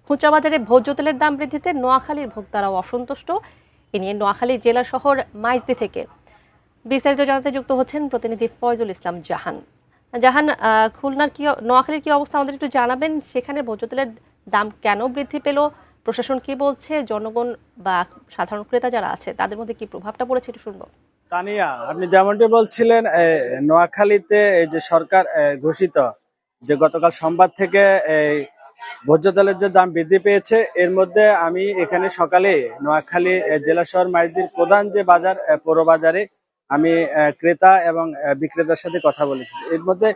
খুচরা বাজারে ভোজ্য তেলের দাম বৃদ্ধিতে নোয়াখালীর ভোক্তারাও অসন্তুষ্ট। এ নিয়ে নোয়াখালী জেলা শহর মাইজদি থেকে বিস্তারিত জানাতে যুক্ত হচ্ছেন প্রতিনিধি ফয়জুল ইসলাম জাহান। জাহান, খুলনার নোয়াখালীর কি অবস্থা আমাদের একটু জানাবেন? সেখানে ভোজ্য তেলের দাম কেন বৃদ্ধি পেল, প্রশাসন কি বলছে, জনগণ বা সাধারণ ক্রেতা যারা আছে তাদের মধ্যে কি প্রভাবটা পড়েছে একটু শুনবো। তানিয়া, আপনি যেমনটি বলছিলেন, নোয়াখালীতে এই যে সরকার ঘোষিত যে গতকাল সোমবার থেকে এই ভোজ্য তেলের যে দাম বৃদ্ধি পেয়েছে, এর মধ্যে আমি এখানে সকালে নোয়াখালী জেলা শহর মাইজদির প্রধান যে বাজার পৌর বাজারে আমি ক্রেতা এবং বিক্রেতার সাথে কথা বলেছি। এর মধ্যে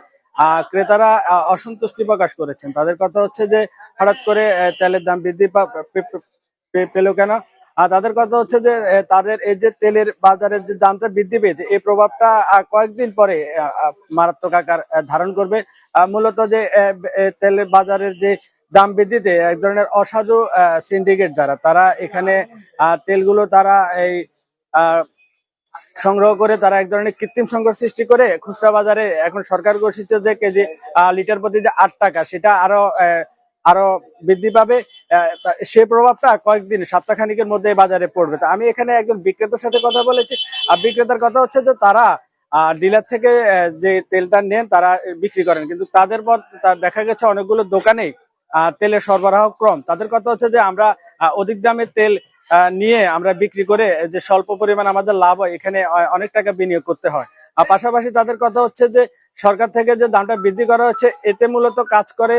ক্রেতারা অসন্তুষ্টি প্রকাশ করেছেন। তাদের কথা হচ্ছে যে হঠাৎ করে তেলের দাম বৃদ্ধি পেল কেন। আর তাদের কথা হচ্ছে যে তাদের এই যে তেলের বাজারের যে দামটা বৃদ্ধি পেয়েছে, এই প্রভাবটা কয়েকদিন পরে মারাত্মক আকার ধারণ করবে। মূলত যে তেলের বাজারের যে দাম বৃদ্ধিতে এক ধরনের অসাধু সিন্ডিকেট যারা, তারা এখানে তেলগুলো তারা এই সংগ্রহ করে তারা এক ধরনের কৃত্রিম সংকট সৃষ্টি করে খুচরা বাজারে এখন সরকার ঘোষিত যে কেজি লিটার প্রতি যে 8 টাকা, সেটা আরো বৃদ্ধি পাবে। সে প্রভাবটা কয়েকদিন সপ্তাহখানিকের মধ্যে বাজারে পড়বে। তো আমি এখানে একজন বিক্রেতার সাথে কথা বলেছি। আর বিক্রেতার কথা হচ্ছে যে তারা ডিলার থেকে যে তেলটা নেন তারা বিক্রি করেন, কিন্তু তাদের পর দেখা গেছে অনেকগুলো দোকানে তেলের সরবরাহ কম। তাদের কথা হচ্ছে যে আমরা অধিক দামে তেল নিয়ে আমরা বিক্রি করে যে স্বল্প পরিমাণ আমাদের লাভ হয়, এখানে অনেক টাকা বিনিয়োগ করতে হয়। আর পাশাপাশি তাদের কথা হচ্ছে যে সরকার থেকে যে দামটা বৃদ্ধি করা হচ্ছে, এতে মূলত কাজ করে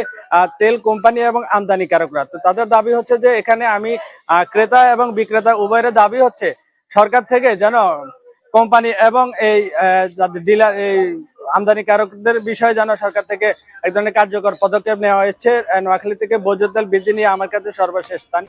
তেল কোম্পানি এবং আমদানিকারকরা। তো তাদের দাবি হচ্ছে যে এখানে আমি ক্রেতা এবং বিক্রেতা উভয়ের দাবি হচ্ছে সরকার থেকে যেন কোম্পানি এবং এই ডিলার এই আমদানিকারকদের বিষয়ে যেন সরকার থেকে এক ধরনের কার্যকর পদক্ষেপ নেওয়া হয়েছে। নোয়াখালী থেকে ভোজ্য তেল বৃদ্ধি নিয়ে আমার কাছে সর্বশেষ স্থান।